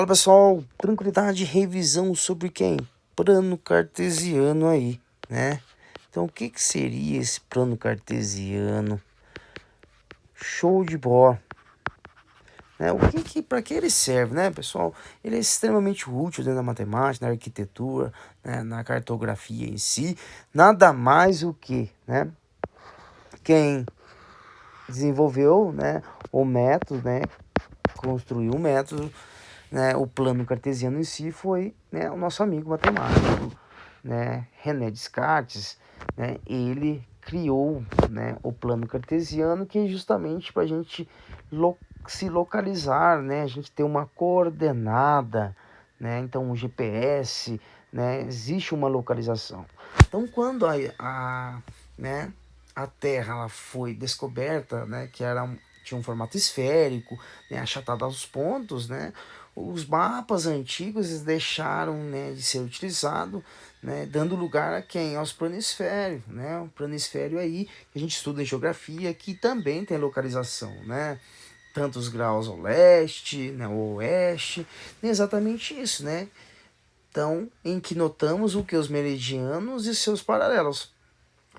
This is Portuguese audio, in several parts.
Fala pessoal, tranquilidade, revisão sobre quem? Plano cartesiano aí, né? Então o que seria esse plano cartesiano? Show de bola, né? Para que ele serve, né, pessoal? Ele é extremamente útil dentro da matemática, na arquitetura, né, na cartografia em si. Nada mais o que, né? Quem desenvolveu, né, o método, né, construiu o método, né, o plano cartesiano em si foi, né, o nosso amigo matemático, né, René Descartes, né, ele criou, né, o plano cartesiano, que é justamente para a gente se localizar, né, a gente ter uma coordenada, né, então o GPS, né, existe uma localização. Então quando né, a Terra ela foi descoberta, né, que tinha um formato esférico, né, achatado aos pontos, né, os mapas antigos deixaram, né, de ser utilizados, né, dando lugar a quem? Aos planisférios, né, o planisfério aí que a gente estuda em geografia, que também tem localização, né, tantos graus ao leste, né, ao oeste, exatamente isso, né, então em que notamos o que os meridianos e seus paralelos.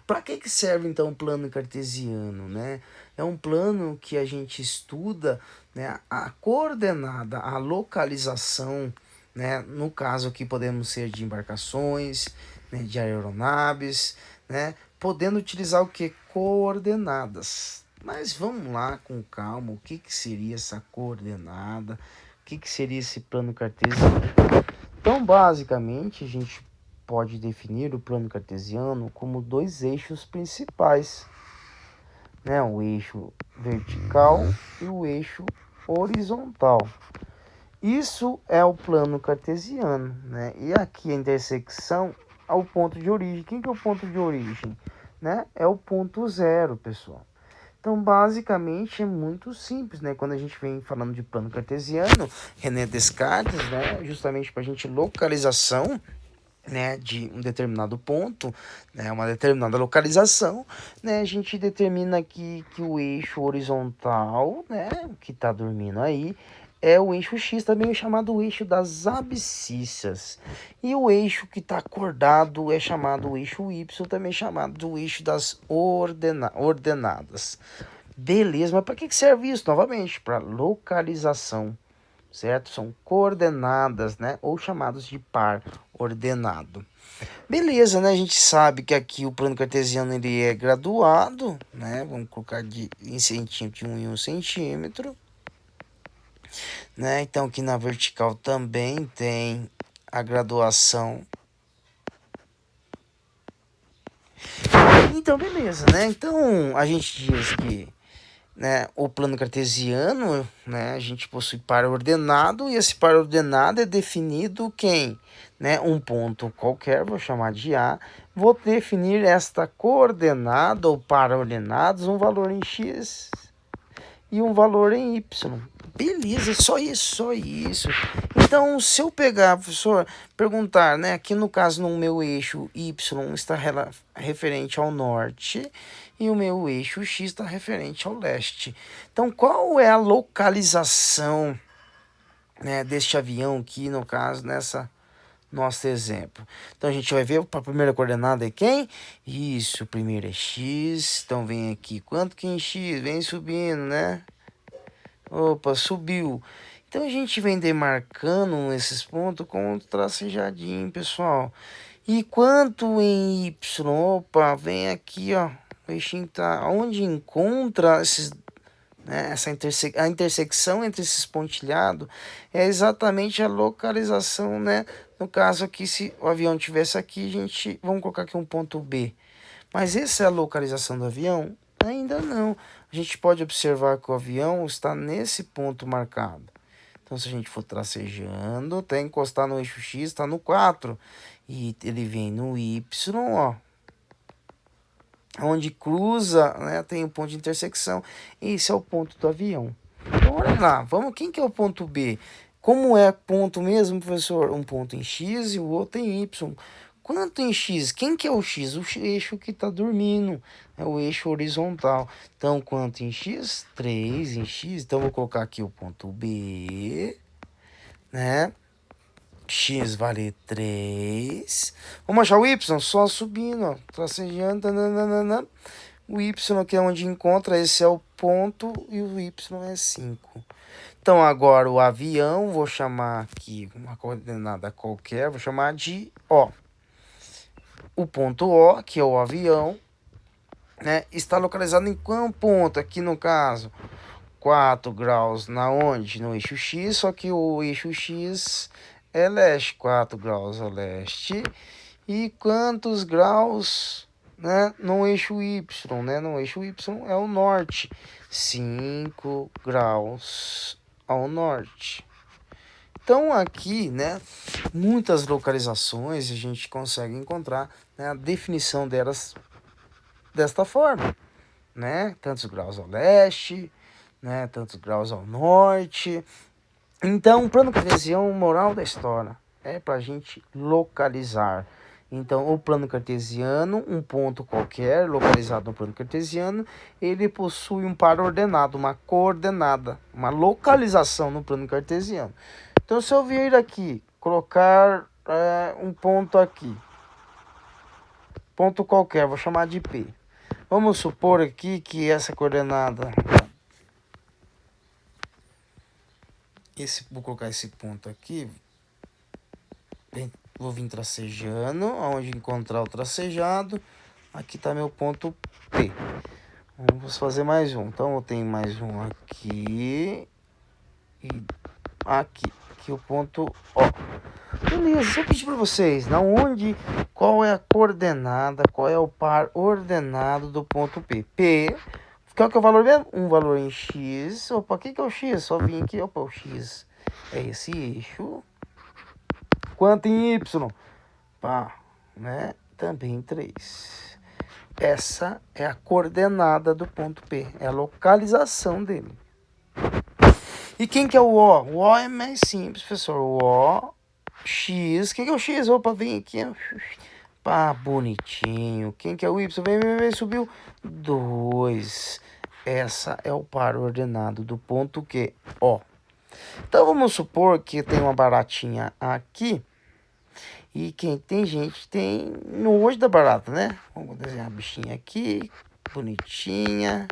Para que serve então o plano cartesiano, né? É um plano que a gente estuda, né, a coordenada, a localização, né? No caso aqui podemos ser de embarcações, né, de aeronaves, né? Podendo utilizar o que? Coordenadas. Mas vamos lá com calma, o que seria essa coordenada? O que seria esse plano cartesiano? Então, basicamente, a gente pode definir o plano cartesiano como dois eixos principais, né? O eixo vertical e o eixo horizontal. Isso é o plano cartesiano, né? E aqui a intersecção é o ponto de origem. Quem que é o ponto de origem? Né? É o ponto zero, pessoal. Então, basicamente, é muito simples, né? Quando a gente vem falando de plano cartesiano, René Descartes, né? Justamente para a gente localização, né, de um determinado ponto, né, uma determinada localização, né, a gente determina aqui que o eixo horizontal, né, que está dormindo aí, é o eixo X, também chamado o eixo das abscissas. E o eixo que está acordado é chamado o eixo Y, também chamado do eixo das ordenadas. Beleza, mas para que serve isso? Novamente, para localização, certo? São coordenadas, né? Ou chamados de par ordenado. Beleza, né? A gente sabe que aqui o plano cartesiano ele é graduado, né? Vamos colocar em centímetro, de 1 em 1 centímetro, né? Então aqui na vertical também tem a graduação. Então, beleza, né? Então a gente diz que, né, o plano cartesiano, né, a gente possui par ordenado e esse par ordenado é definido quem, né, um ponto qualquer, vou chamar de A, vou definir esta coordenada ou par ordenados, um valor em x e um valor em y. Beleza, só isso, só isso. Então, se eu pegar, professor, perguntar, né, aqui no caso no meu eixo y está referente ao norte e o meu eixo x está referente ao leste. Então, qual é a localização, né, deste avião aqui, no caso, nessa nosso exemplo? Então, a gente vai ver para a primeira coordenada é quem? Isso, o primeiro é x, então vem aqui, quanto que em x? Vem subindo, né? Opa, subiu. Então a gente vem demarcando esses pontos com um tracejadinho, pessoal. E quanto em Y? Opa, vem aqui, ó. O eixinho tá onde encontra esses, né, a intersecção entre esses pontilhados é exatamente a localização, né? No caso aqui, se o avião tivesse aqui, vamos colocar aqui um ponto B. Mas essa é a localização do avião? Ainda não. A gente pode observar que o avião está nesse ponto marcado. Então, se a gente for tracejando, até encostar no eixo X, está no 4. E ele vem no Y, ó. Onde cruza, né, tem um ponto de intersecção. Esse é o ponto do avião. Então, olha lá. Vamos, quem que é o ponto B? Como é ponto mesmo, professor? Um ponto em X e o outro em Y. Quanto em X? Quem que é o X? O eixo que está dormindo. É o eixo horizontal. Então, quanto em X? 3 em X. Então, vou colocar aqui o ponto B, né? X vale 3. Vamos achar o Y? Só subindo, ó. Tracejando. Tananana. O Y que é onde encontra, esse é o ponto. E o Y é 5. Então agora o avião, vou chamar aqui uma coordenada qualquer. Vou chamar de O. O ponto O, que é o avião, né, está localizado em qual ponto? Aqui no caso, 4 graus na onde? No eixo X, só que o eixo X é leste, 4 graus a leste. E quantos graus, né, no eixo Y, né? No eixo Y é o norte, 5 graus ao norte. Então aqui, né, muitas localizações a gente consegue encontrar, né, a definição delas desta forma, né? Tantos graus ao leste, né? Tantos graus ao norte. Então, o plano cartesiano, moral da história, é para a gente localizar. Então, o plano cartesiano, um ponto qualquer localizado no plano cartesiano, ele possui um par ordenado, uma coordenada, uma localização no plano cartesiano. Então, se eu vir aqui, colocar um ponto aqui, ponto qualquer, vou chamar de P. Vamos supor aqui que essa coordenada, vou colocar esse ponto aqui, vou vir tracejando, aonde encontrar o tracejado, aqui está meu ponto P. Vamos fazer mais um, então eu tenho mais um aqui e aqui o ponto O. Beleza, se eu pedir para vocês, qual é a coordenada, qual é o par ordenado do ponto P? P, qual que é o valor mesmo? Um valor em X. Opa, o que é o X? Só vim aqui, opa, o X é esse eixo. Quanto em Y? Pá, né? Também 3. Essa é a coordenada do ponto P, é a localização dele. E quem que é o O? O O é mais simples, professor. O O, X. O que é o X? Opa, vem aqui. Pá, bonitinho. Quem que é o Y? Vem, subiu. 2. Essa é o par ordenado do ponto Q, O. Então, vamos supor que tem uma baratinha aqui. E quem tem gente tem nojo da barata, né? Vamos desenhar a bichinha aqui. Bonitinha.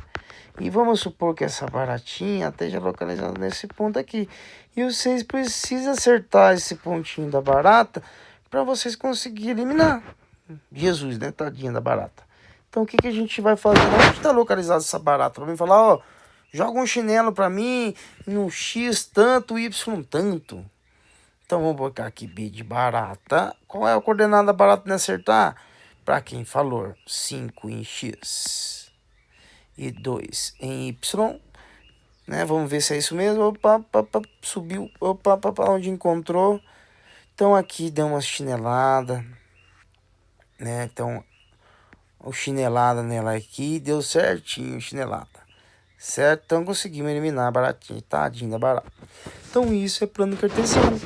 E vamos supor que essa baratinha esteja localizada nesse ponto aqui. E vocês precisam acertar esse pontinho da barata para vocês conseguirem eliminar. Jesus, né? Tadinha da barata. Então o que a gente vai fazer? Onde está localizada essa barata? Para mim falar, ó, joga um chinelo para mim no X tanto, Y tanto. Então vamos colocar aqui B de barata. Qual é a coordenada da barata para acertar? Para quem falou 5 em X. E 2 em Y, né? Vamos ver se é isso mesmo. Opa, subiu, opa, onde encontrou. Então aqui deu uma chinelada, né? Então, o chinelada nela aqui deu certinho, chinelada. Certo? Então conseguimos eliminar a baratinha, tadinha da barata. Então isso é plano cartesiano,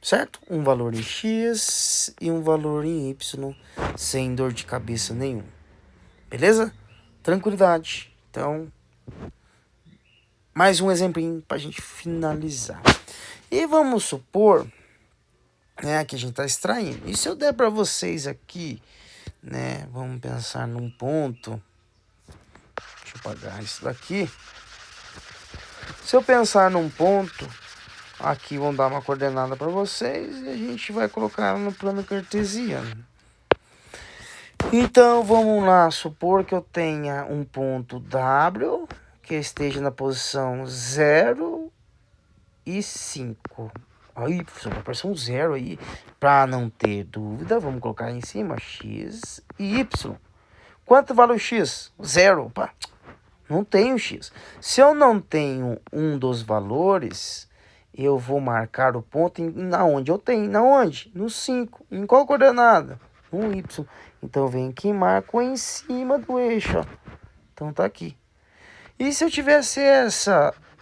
certo? Um valor em X e um valor em Y, sem dor de cabeça nenhum. Beleza? Tranquilidade. Então, mais um exemplinho para a gente finalizar. E vamos supor, né, que a gente está extraindo. E se eu der para vocês aqui, né, vamos pensar num ponto. Deixa eu apagar isso daqui. Se eu pensar num ponto, aqui vão dar uma coordenada para vocês e a gente vai colocar no plano cartesiano. Então, vamos lá, supor que eu tenha um ponto W que esteja na posição 0 e 5. Aí, professor, vai aparecer um 0 aí. Para não ter dúvida, vamos colocar em cima X e Y. Quanto vale o X? 0. Opa, não tenho X. Se eu não tenho um dos valores, eu vou marcar o ponto na onde eu tenho. Na onde? No 5. Em qual coordenada? No Y. Então eu venho aqui e marco em cima do eixo, ó. Então tá aqui. E se eu tivesse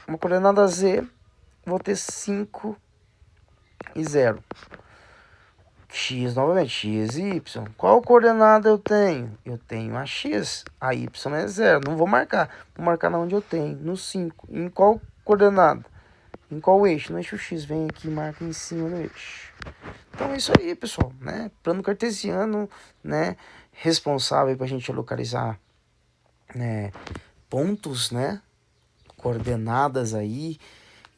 uma coordenada Z, vou ter 5 e 0. X novamente, X e Y. Qual coordenada eu tenho? Eu tenho a X, a Y é 0. Não vou marcar. Vou marcar na onde eu tenho, no 5. Em qual coordenada? Em qual eixo? No eixo X, vem aqui e marca em cima do eixo. Então é isso aí, pessoal, né? Plano cartesiano, né? Responsável para a gente localizar, né, pontos, né? Coordenadas aí.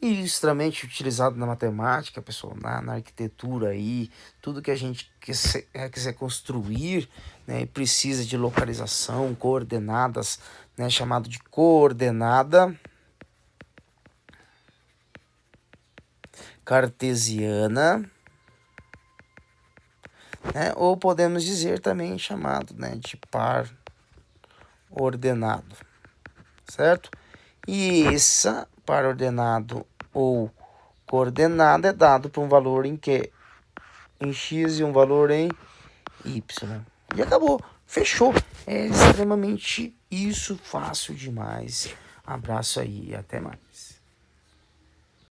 E extremamente utilizado na matemática, pessoal, na arquitetura aí, tudo que a gente quiser construir, né, precisa de localização, coordenadas, né, chamado de coordenada cartesiana, né, ou podemos dizer também chamado, né, de par ordenado, certo? E essa par ordenado ou coordenada é dado por um valor em que? Em x e um valor em y. E acabou, fechou. É extremamente isso, fácil demais. Abraço aí e até mais.